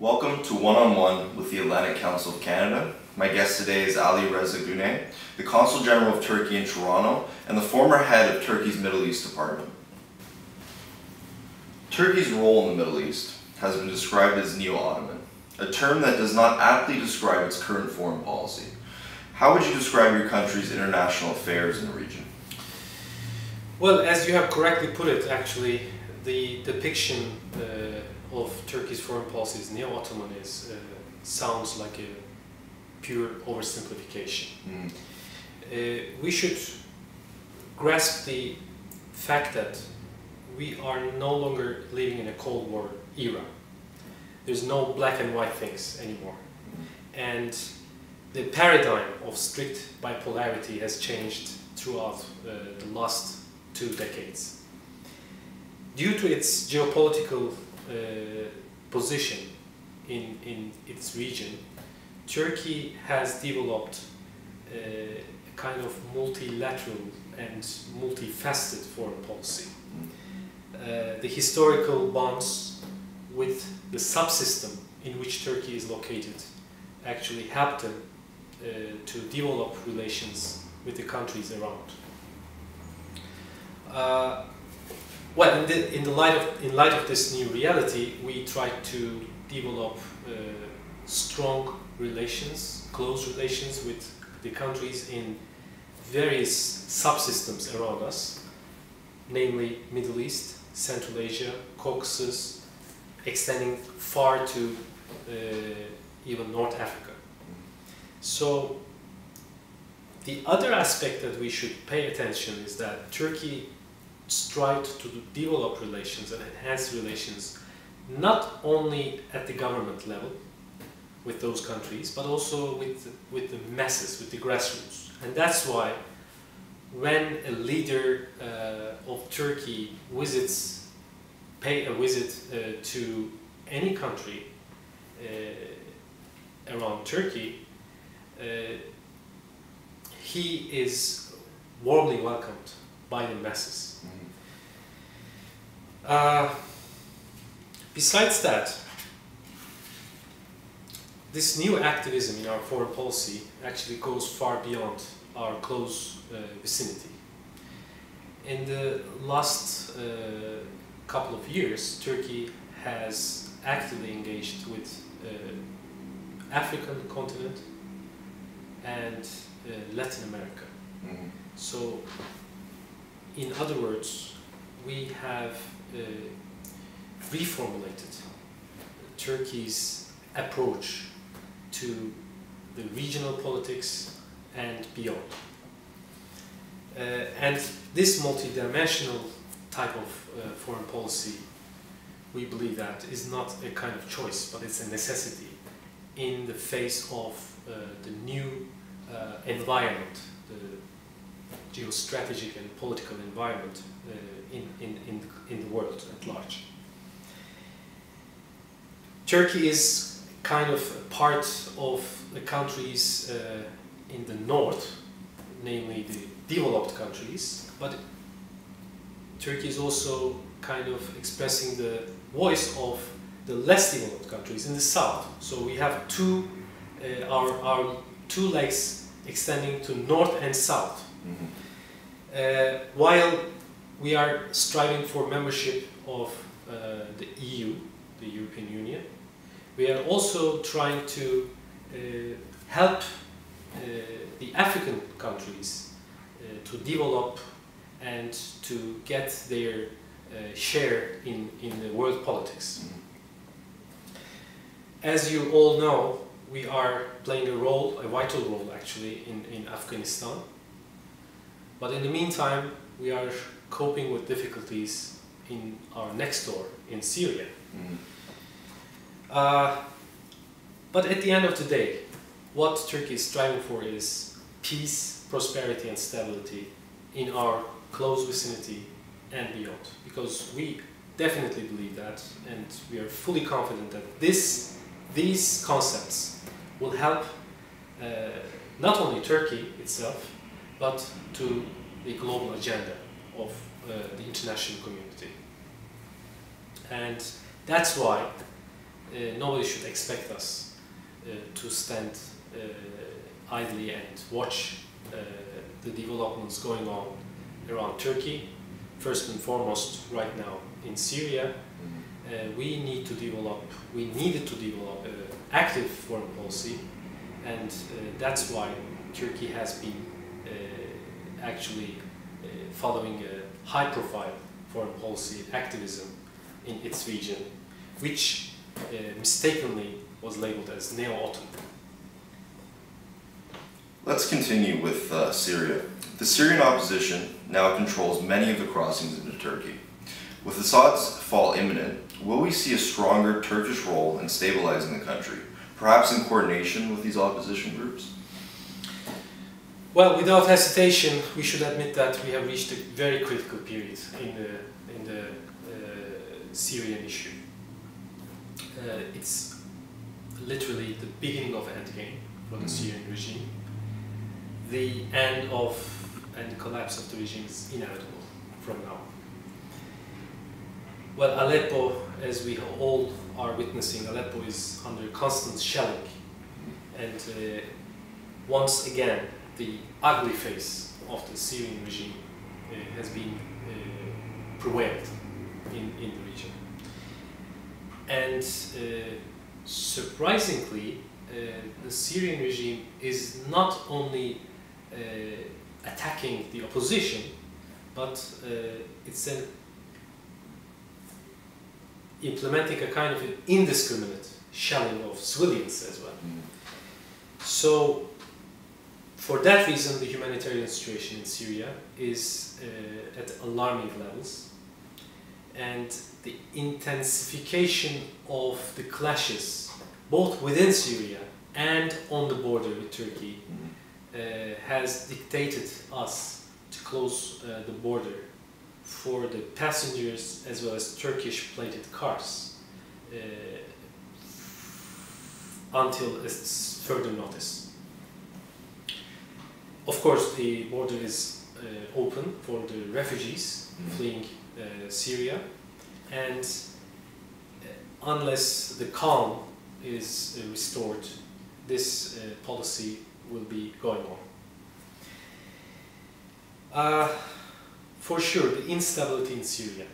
Welcome to One-on-One with the Atlantic Council of Canada. My guest today is Ali Riza Guney, the Consul General of Turkey in Toronto and the former head of Turkey's Middle East Department. Turkey's role in the Middle East has been described as neo-Ottoman, a term that does not aptly describe its current foreign policy. How would you describe your country's international affairs in the region? Well, as you have correctly put it, actually, the depiction of Turkey's foreign policy as neo-Ottoman sounds like a pure oversimplification. We should grasp the fact that we are no longer living in a Cold War era. There's no black and white things anymore. And the paradigm of strict bipolarity has changed throughout the last 2 decades. Due to its geopolitical position in its region, Turkey has developed a kind of multilateral and multifaceted foreign policy. The historical bonds with the subsystem in which Turkey is located actually helped them to develop relations with the countries around. Well, in light of this new reality, we tried to develop strong relations, close relations with the countries in various subsystems around us, namely Middle East, Central Asia, Caucasus, extending far to even North Africa. So the other aspect that we should pay attention is that Turkey strived to develop relations and enhance relations not only at the government level with those countries, but also with the masses, with the grassroots. And that's why when a leader of Turkey pay a visit to any country around Turkey, he is warmly welcomed by the masses. Besides that, this new activism in our foreign policy actually goes far beyond our close vicinity. In the last couple of years, Turkey has actively engaged with African continent and Latin America. So, in other words, we have reformulated Turkey's approach to the regional politics and beyond. And this multidimensional type of foreign policy, we believe that is not a kind of choice, but it's a necessity in the face of the new environment, the geostrategic and political environment in the world at large. Turkey is kind of a part of the countries in the north, namely the developed countries, but Turkey is also kind of expressing the voice of the less developed countries in the south. So we have our two legs extending to north and south. While we are striving for membership of the EU, the European Union, we are also trying to help the African countries to develop and to get their share in the world politics. As you all know, we are playing a vital role actually in Afghanistan. But in the meantime, we are coping with difficulties in our next door, in Syria. But at the end of the day, what Turkey is striving for is peace, prosperity and stability in our close vicinity and beyond. Because we definitely believe that, and we are fully confident that these concepts will help not only Turkey itself, but to the global agenda of the international community. And that's why nobody should expect us to stand idly and watch the developments going on around Turkey. First and foremost, right now in Syria, we needed to develop an active foreign policy, and that's why Turkey has been actually following a high-profile foreign policy activism in its region, which mistakenly was labeled as neo-Ottoman. Let's continue with Syria. The Syrian opposition now controls many of the crossings into Turkey. With Assad's fall imminent, will we see a stronger Turkish role in stabilizing the country, perhaps in coordination with these opposition groups? Well, without hesitation, we should admit that we have reached a very critical period in the Syrian issue. It's literally the beginning of an endgame for the Syrian regime. The end of and the collapse of the regime is inevitable from now. Well, Aleppo, as we all are witnessing, Aleppo is under constant shelling, and once again the ugly face of the Syrian regime has been prevailed in the region. And surprisingly, the Syrian regime is not only attacking the opposition, but it's implementing a kind of an indiscriminate shelling of civilians as well. So, for that reason, the humanitarian situation in Syria is at alarming levels, and the intensification of the clashes, both within Syria and on the border with Turkey, has dictated us to close the border for the passengers as well as Turkish plated cars until its further notice. Of course, the border is open for the refugees fleeing Syria, and unless the calm is restored, this policy will be going on. For sure, the instability in Syria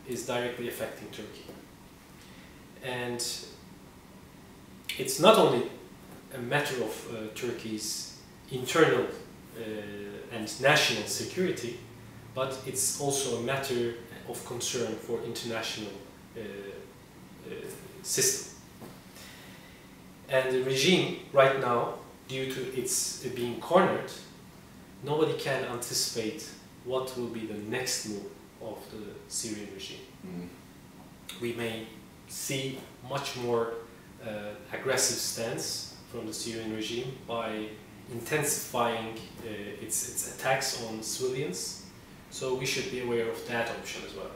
is directly affecting Turkey. And it's not only a matter of Turkey's internal and national security, but it's also a matter of concern for international system. And the regime right now, due to its being cornered, nobody can anticipate what will be the next move of the Syrian regime. We may see much more aggressive stance from the Syrian regime by intensifying its attacks on civilians, so we should be aware of that option as well.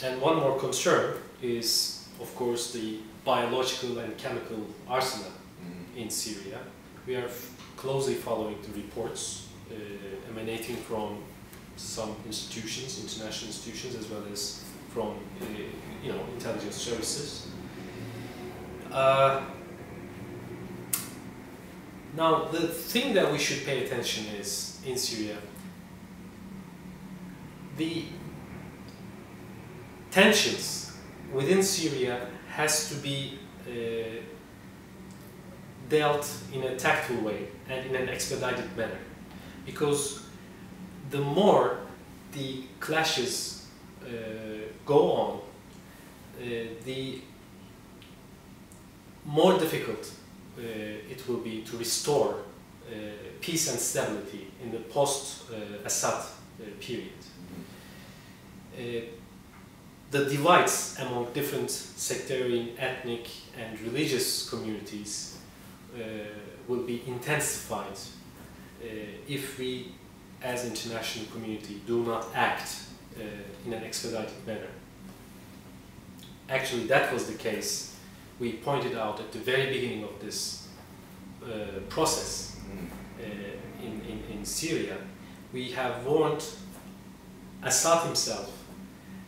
And one more concern is, of course, the biological and chemical arsenal in Syria. We are closely following the reports emanating from some institutions, international institutions, as well as from intelligence services. Now, the thing that we should pay attention is, in Syria, the tensions within Syria has to be dealt in a tactful way and in an expedited manner, because the more the clashes go on, the more difficult it will be to restore peace and stability in the post-Assad period. The divides among different sectarian, ethnic and religious communities will be intensified if we as international community do not act in an expedited manner. Actually, that was the case. We pointed out at the very beginning of this process in Syria. We have warned Assad himself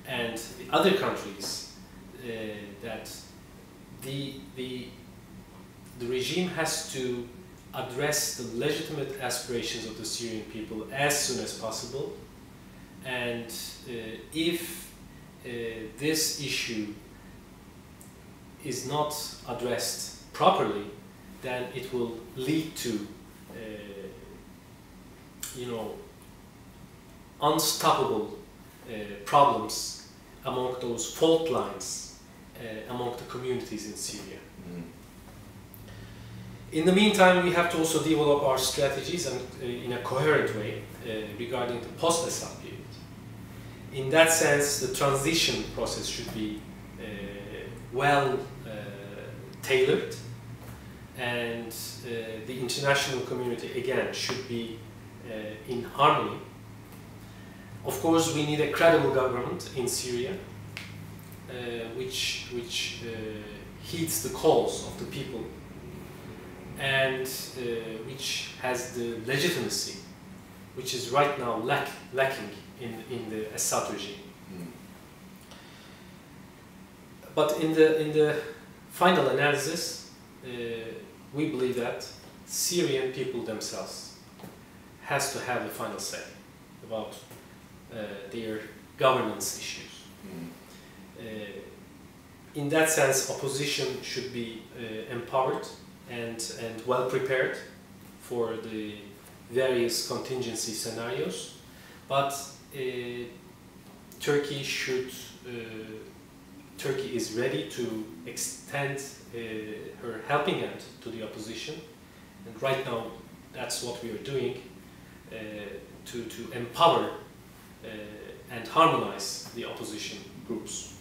and the other countries, that the regime has to address the legitimate aspirations of the Syrian people as soon as possible, and if this issue is not addressed properly, then it will lead to unstoppable problems among those fault lines among the communities in Syria. In the meantime, we have to also develop our strategies and in a coherent way regarding the post-Assad period. In that sense, the transition process should be well tailored, and the international community again should be in harmony. Of course, we need a credible government in Syria, which heeds the calls of the people, and which has the legitimacy, which is right now lacking in the Assad regime. But in the final analysis, we believe that Syrian people themselves has to have the final say about their governance issues. In that sense, opposition should be empowered and well prepared for the various contingency scenarios, but Turkey is ready to extend her helping hand to the opposition, and right now that's what we are doing to empower and harmonize the opposition groups.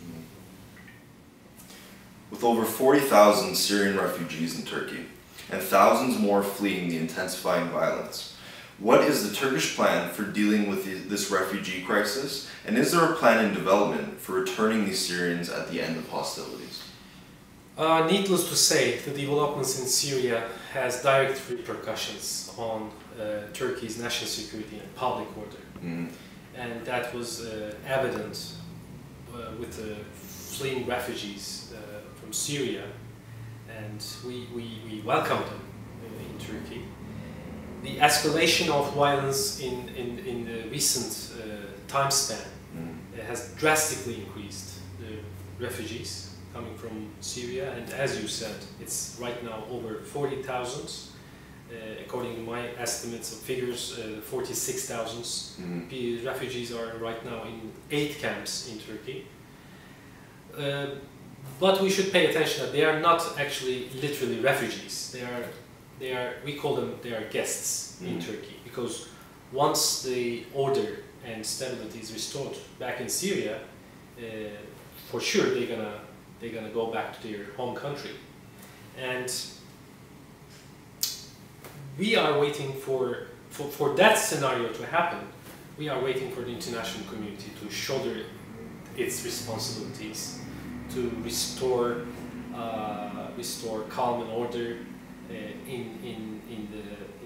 With over 40,000 Syrian refugees in Turkey and thousands more fleeing the intensifying violence, what is the Turkish plan for dealing with this refugee crisis, and is there a plan in development for returning these Syrians at the end of hostilities? Needless to say, the developments in Syria has direct repercussions on Turkey's national security and public order. And that was evident with the fleeing refugees from Syria, and we welcome them in Turkey. The escalation of violence in the recent time span has drastically increased the refugees coming from Syria, and as you said, it's right now over 40,000. According to my estimates of figures, 46,000 refugees are right now in 8 camps in Turkey. But we should pay attention that they are not actually literally refugees. We call them, they are guests in Turkey, because once the order and stability is restored back in Syria, for sure they're gonna go back to their home country. And we are waiting for that scenario to happen. We are waiting for the international community to shoulder its responsibilities to restore calm and order in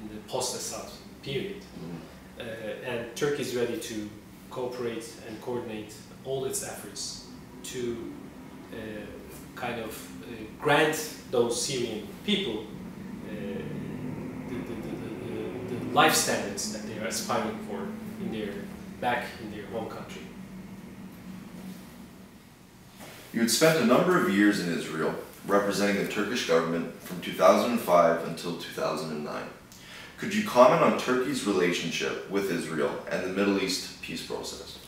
the post-Assad period. And Turkey is ready to cooperate and coordinate all its efforts to grant those Syrian people the life standards that they are aspiring for back in their home country. You had spent a number of years in Israel representing the Turkish government from 2005 until 2009. Could you comment on Turkey's relationship with Israel and the Middle East peace process?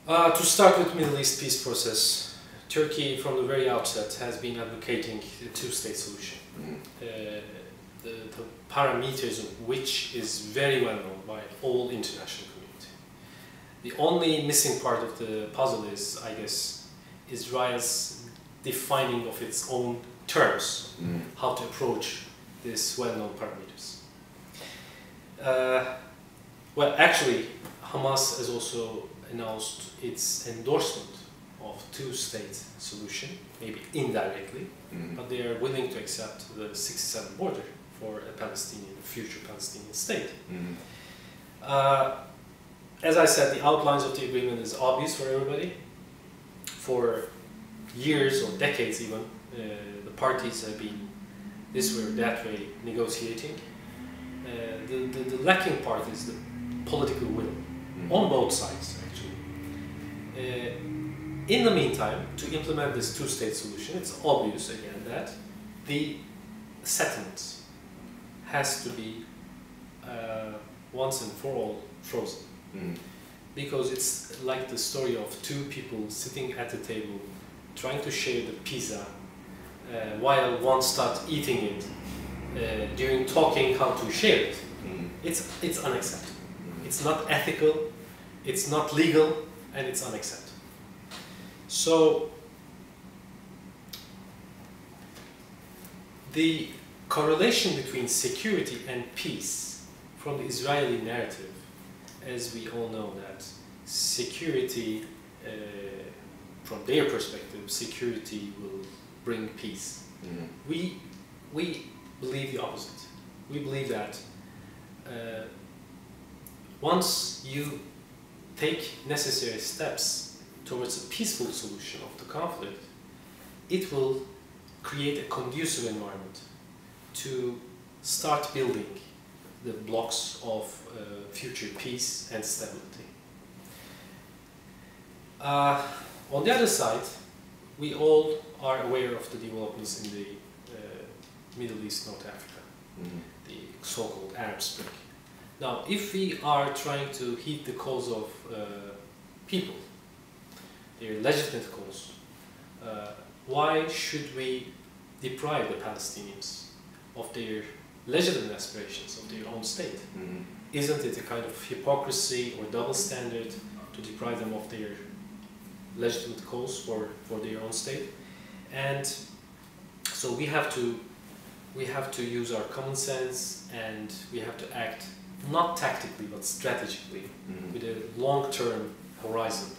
To start with Middle East peace process, Turkey from the very outset has been advocating the two-state solution. The parameters of which is very well known by all international community. The only missing part of the puzzle is, I guess, Israel's defining of its own terms, how to approach these well-known parameters. Well, actually, Hamas has also announced its endorsement of two-state solution, maybe indirectly, but they are willing to accept the 67 border for a future Palestinian state. as I said, the outlines of the agreement is obvious for everybody. For years or decades even, the parties have been this way or that way negotiating. The lacking part is the political will, on both sides actually. In the meantime, to implement this two-state solution, it's obvious again that the settlement has to be once and for all frozen. Because it's like the story of two people sitting at the table trying to share the pizza while one starts eating it during talking how to share it. It's unacceptable. It's not ethical, it's not legal, and it's unacceptable. So the correlation between security and peace from the Israeli narrative, as we all know that security, from their perspective, security will bring peace. We believe the opposite. We believe that once you take necessary steps towards a peaceful solution of the conflict, it will create a conducive environment to start building the blocks of future peace and stability. On the other side, we all are aware of the developments in the Middle East, North Africa, the so-called Arab Spring. Now, if we are trying to heed the cause of people, their legitimate cause, why should we deprive the Palestinians of their legitimate aspirations of their own state? Isn't it a kind of hypocrisy or double standard to deprive them of their legitimate cause for their own state? And so we have to use our common sense, and we have to act not tactically but strategically with a long-term horizon.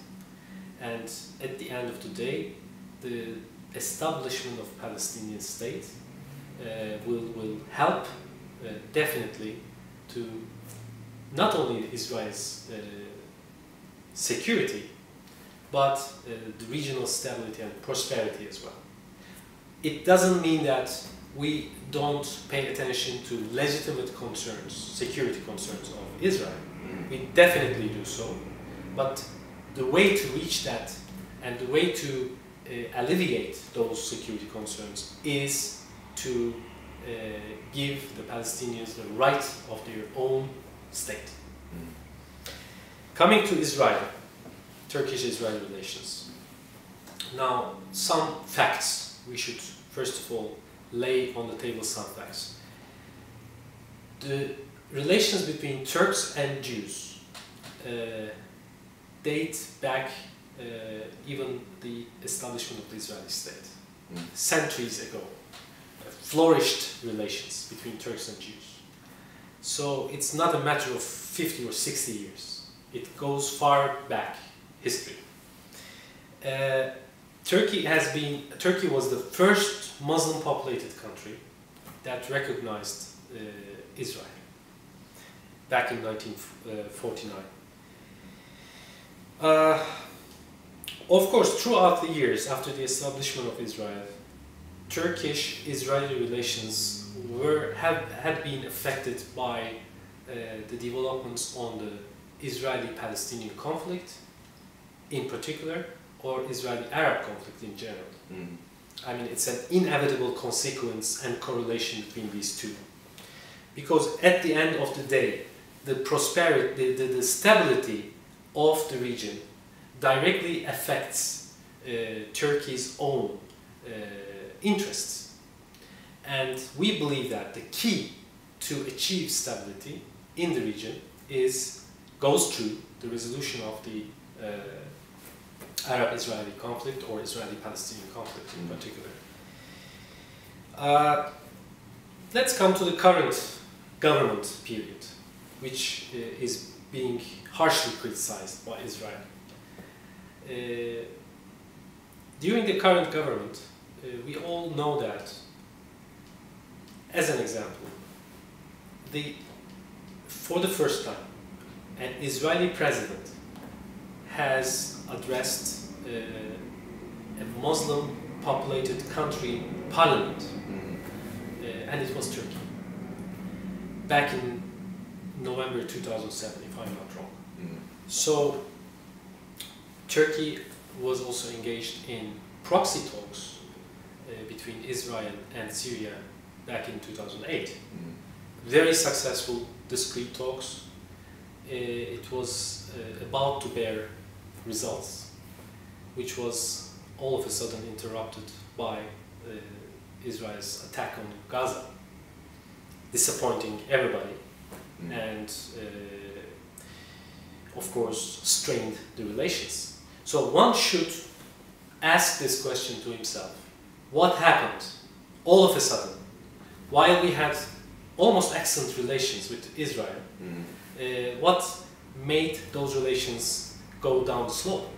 And at the end of the day, the establishment of Palestinian state will help definitely to not only Israel's security, but the regional stability and prosperity as well. It doesn't mean that we don't pay attention to legitimate concerns, security concerns of Israel. We definitely do so, but the way to reach that and the way to alleviate those security concerns is to give the Palestinians the right of their own state. Coming to Israel, Turkish-Israel relations. Now, some facts. We should first of all lay on the table some facts. The relations between Turks and Jews date back even the establishment of the Israeli state. Centuries ago, flourished relations between Turks and Jews. So it's not a matter of 50 or 60 years. It goes far back history. Turkey was the first Muslim populated country that recognized Israel back in 1949. Of course, throughout the years after the establishment of Israel, Turkish-Israeli relations had been affected by the developments on the Israeli-Palestinian conflict in particular, or Israeli-Arab conflict in general. I mean, it's an inevitable consequence and correlation between these two. Because at the end of the day, the prosperity, the stability of the region directly affects Turkey's own interests. And we believe that the key to achieve stability in the region goes through the resolution of the Arab-Israeli conflict, or Israeli-Palestinian conflict in particular. Let's come to the current government period, which is being harshly criticized by Israel. During the current government, we all know that, as an example, for the first time, an Israeli president has addressed a Muslim populated country parliament, and it was Turkey, back in November 2007, if I'm not wrong. So Turkey was also engaged in proxy talks between Israel and Syria back in 2008. Very successful, discreet talks. It was about to bear results, which was all of a sudden interrupted by Israel's attack on Gaza, disappointing everybody, and of course strained the relations. So one should ask this question to himself: what happened all of a sudden, while we had almost excellent relations with Israel? What made those relations go down the slope?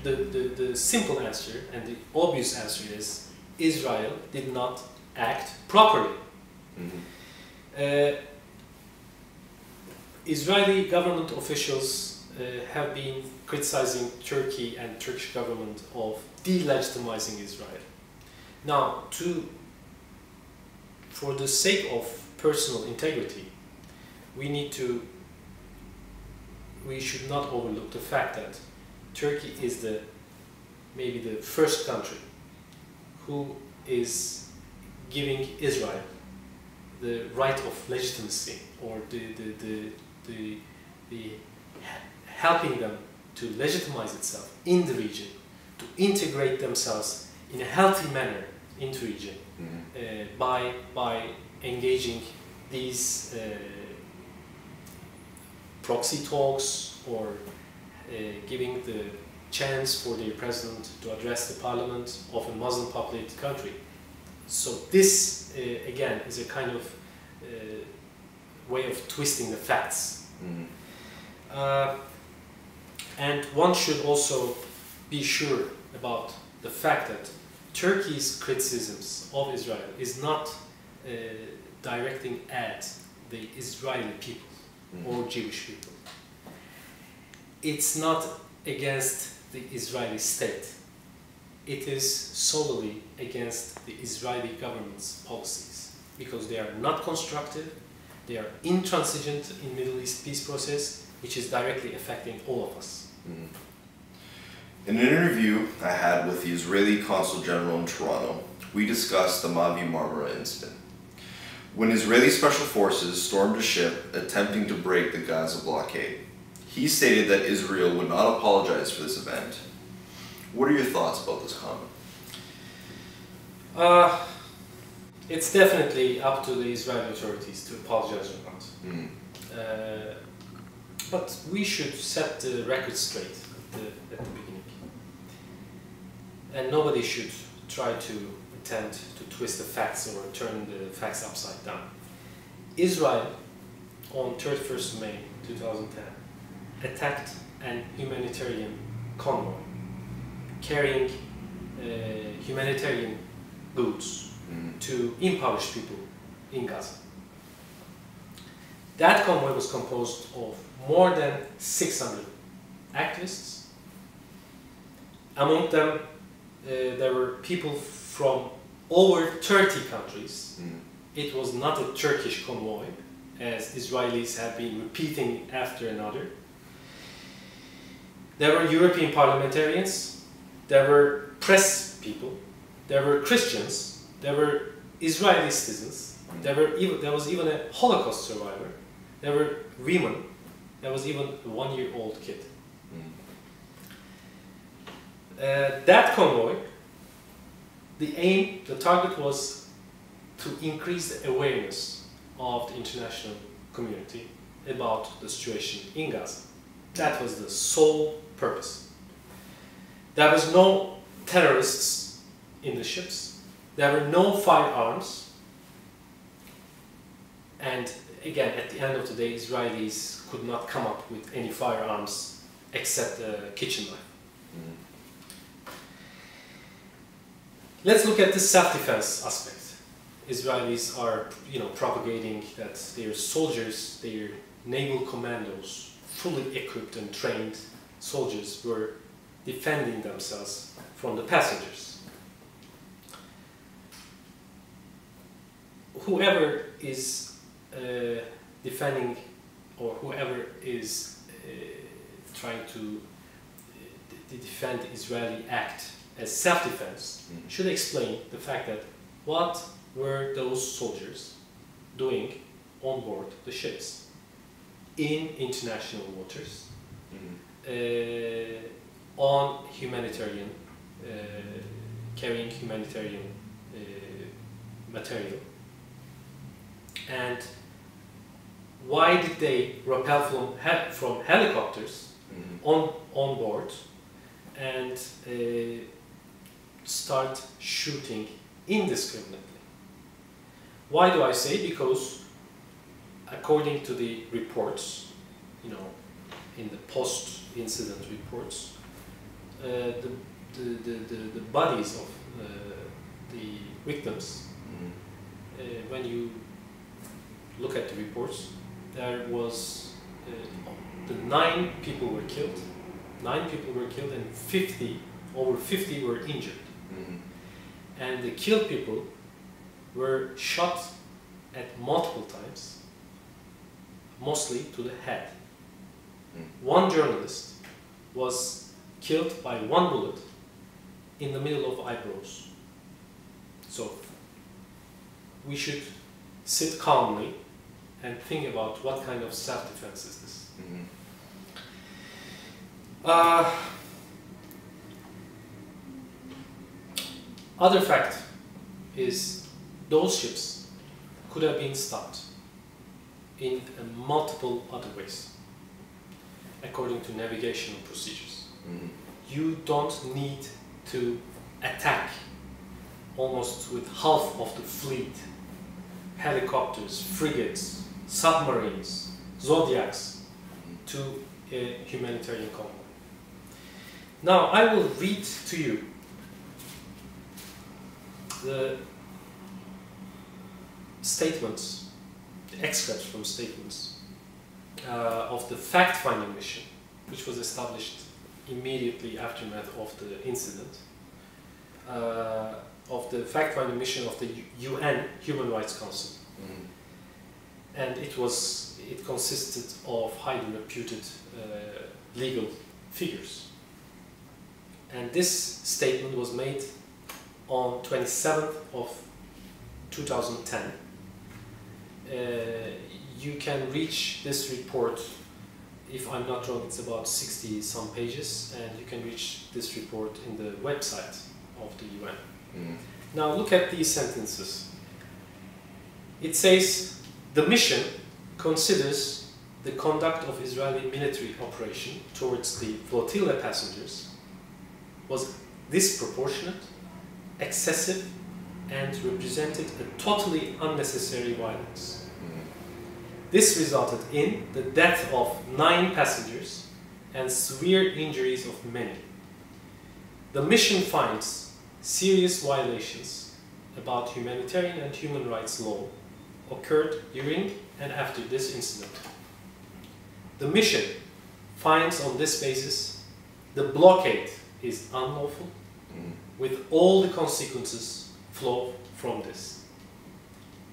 The simple answer and the obvious answer is Israel did not act properly. Israeli government officials have been criticizing Turkey and Turkish government of delegitimizing Israel. Now, for the sake of personal integrity, we should not overlook the fact that Turkey is maybe the first country who is giving Israel the right of legitimacy, or the helping them to legitimize itself in the region, to integrate themselves in a healthy manner into region, by engaging these proxy talks, or giving the chance for their president to address the parliament of a Muslim populated country. So this again is a kind of way of twisting the facts. And one should also be sure about the fact that Turkey's criticisms of Israel is not directing at the Israeli people or Jewish people. It's not against the Israeli state. It is solely against the Israeli government's policies, because they are not constructive, they are intransigent in Middle East peace process, which is directly affecting all of us. In an interview I had with the Israeli Consul General in Toronto, we discussed the Mavi Marmara incident, when Israeli special forces stormed a ship attempting to break the Gaza blockade. He stated that Israel would not apologize for this event. What are your thoughts about this comment? It's definitely up to the Israeli authorities to apologize or not. But we should set the record straight at the beginning. And nobody should try to attempt to twist the facts or turn the facts upside down. Israel, on 31st May 2010, attacked an humanitarian convoy carrying humanitarian goods to impoverished people in Gaza. That convoy was composed of more than 600 activists. Among them, there were people from over 30 countries. It was not a Turkish convoy, as Israelis have been repeating after another. There were European parliamentarians, there were press people, there were Christians, there were Israeli citizens, there was even a Holocaust survivor, there were women, there was even a one-year-old kid. That convoy, the target was to increase the awareness of the international community about the situation in Gaza. That was the sole purpose. There was no terrorists in the ships. There were no firearms. And again, at the end of the day, Israelis could not come up with any firearms except a kitchen knife. Let's look at the self-defense aspect. Israelis are, propagating that their soldiers, their naval commandos, fully equipped and trained soldiers, were defending themselves from the passengers. Whoever is defending, or whoever is trying to defend the Israeli act as self-defense should explain the fact that what were those soldiers doing on board the ships in international waters, on humanitarian, carrying humanitarian material, and why did they rappel from helicopters on board and start shooting indiscriminately? Why do I say? Because according to the reports, you know, in the post-incident reports, the bodies of the victims, when you look at the reports, there was the 9 people were killed. 9 people were killed, and over 50 were injured. And the killed people were shot at multiple times, mostly to the head. One journalist was killed by 1 bullet in the middle of eyebrows. So we should sit calmly and think about what kind of self-defense is this. Other fact is those ships could have been stopped in multiple other ways according to navigational procedures. You don't need to attack almost with half of the fleet, helicopters, frigates, submarines, Zodiacs, to a humanitarian convoy. Now I will read to you the statements, the extracts from statements of the fact-finding mission, which was established immediately aftermath of the incident, of the fact-finding mission of the UN Human Rights Council. And it consisted of highly reputed legal figures. And this statement was made on 27th of 2010. You can reach this report, if I'm not wrong, it's about 60 some pages, and you can reach this report in the website of the UN. Now look at these sentences. It says, the mission considers the conduct of Israeli military operation towards the flotilla passengers was disproportionate, excessive, and represented a totally unnecessary violence. This resulted in the death of 9 passengers and severe injuries of many. The mission finds serious violations about humanitarian and human rights law occurred during and after this incident. The mission finds on this basis the blockade is unlawful, with all the consequences flow from this.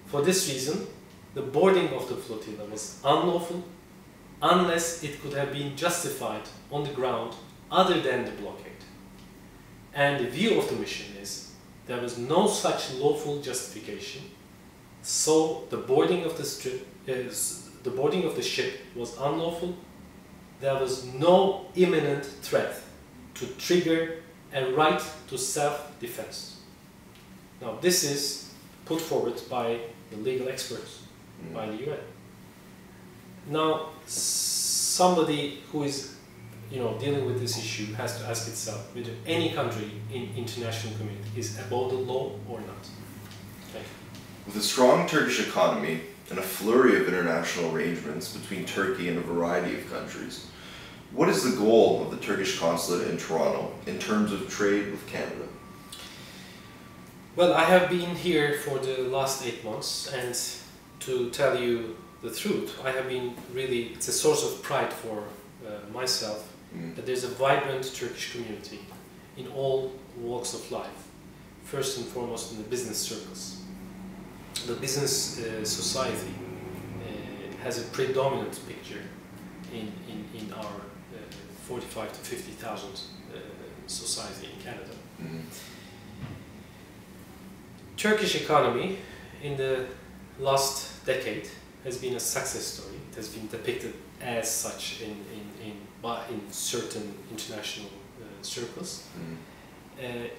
For this reason, the boarding of the flotilla was unlawful unless it could have been justified on the ground other than the blockade. And the view of the mission is there was no such lawful justification, so the boarding of the ship was unlawful. There was no imminent threat to trigger a right to self-defense. Now this is put forward by the legal experts, by the UN. Now somebody who is dealing with this issue has to ask itself whether any country in international community is above the law or not. Thank you. With a strong Turkish economy and a flurry of international arrangements between Turkey and a variety of countries, what is the goal of the Turkish consulate in Toronto in terms of trade with Canada? Well, I have been here for the last 8 months, and to tell you the truth. I have been really, it's a source of pride for myself that there's a vibrant Turkish community in all walks of life, first and foremost in the business circles. The business society has a predominant picture in our 45 to 50,000 society in Canada. Turkish economy in the last decade has been a success story. It has been depicted as such in certain international circles.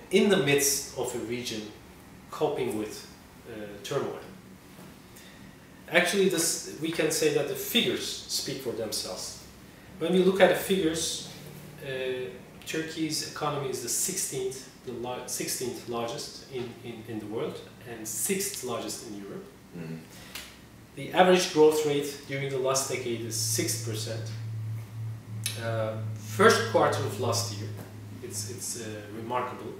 In the midst of a region coping with turmoil. Actually, we can say that the figures speak for themselves. When we look at the figures, Turkey's economy is the 16th largest in the world and 6th largest in Europe. The average growth rate during the last decade is 6%. First quarter of last year, it's remarkable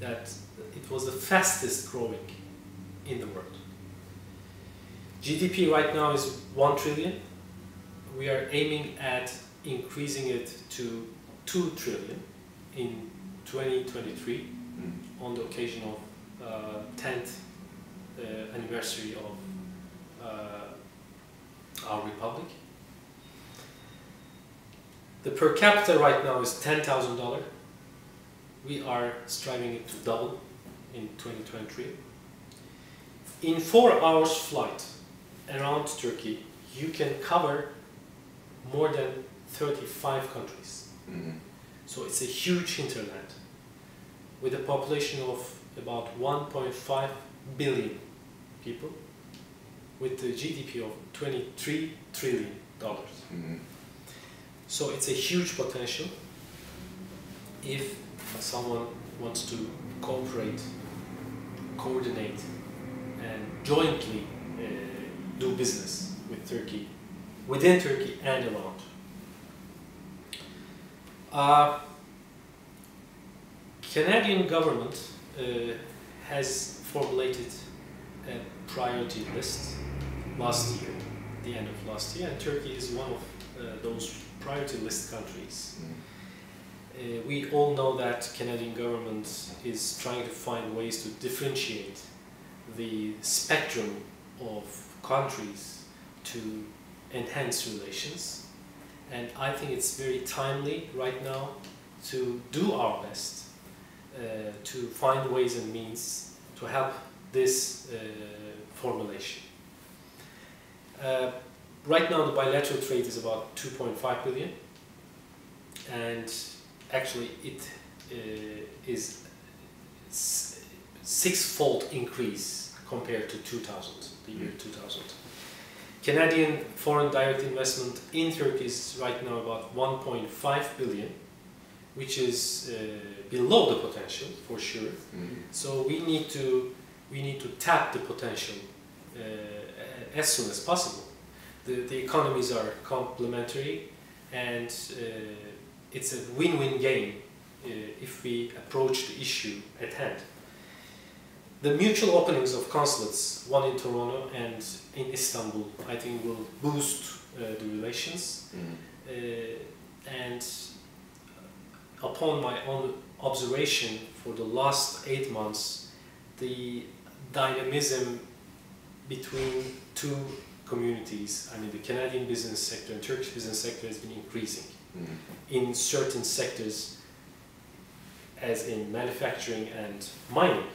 that it was the fastest growing in the world. GDP right now is 1 trillion. We are aiming at increasing it to 2 trillion in 2023 on the occasion of 10th anniversary of our republic. The per capita right now is $10,000. We are striving it to double in 2023. In 4 hours flight around Turkey, you can cover more than 35 countries. So it's a huge hinterland with a population of about 1.5 billion people with the GDP of $23 trillion. So it's a huge potential if someone wants to cooperate, coordinate, and jointly do business with Turkey, within Turkey and around. Canadian government has formulated a priority list last year, the end of last year, and Turkey is one of those priority list countries. We all know that Canadian government is trying to find ways to differentiate the spectrum of countries to enhance relations, and I think it's very timely right now to do our best to find ways and means to help this formulation. Right now the bilateral trade is about 2.5 billion, and actually it is six-fold increase compared to 2000, the year 2000. Canadian foreign direct investment in Turkey is right now about 1.5 billion, which is below the potential for sure. So we need to tap the potential as soon as possible. The economies are complementary, and it's a win-win game if we approach the issue at hand. The mutual openings of consulates, one in Toronto and in Istanbul, I think will boost the relations. And upon my own observation for the last 8 months, the dynamism between two communities, I mean the Canadian business sector and Turkish business sector, has been increasing in certain sectors, as in manufacturing and mining.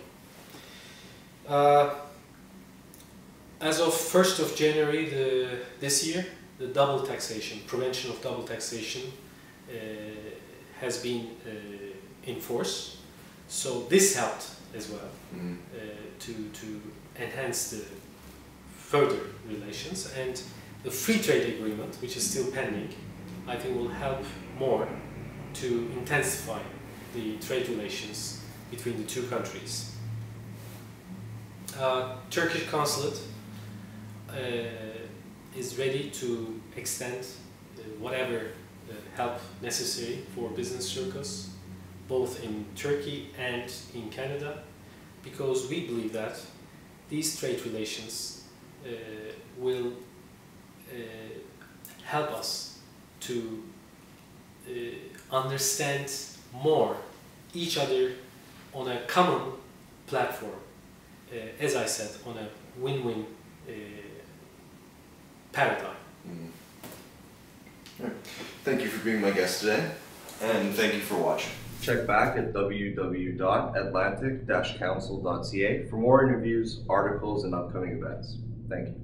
As of 1st of January this year, the double taxation, prevention of double taxation has been in force. So this helped as well to enhance the further relations, and the free trade agreement, which is still pending, I think will help more to intensify the trade relations between the two countries. Turkish consulate is ready to extend whatever help necessary for business circles, both in Turkey and in Canada, because we believe that these trade relations will help us to understand more each other on a common platform, as I said, on a win-win paradigm. Right. Thank you for being my guest today, and thank you for watching. Check back at www.atlantic-council.ca for more interviews, articles, and upcoming events. Thank you.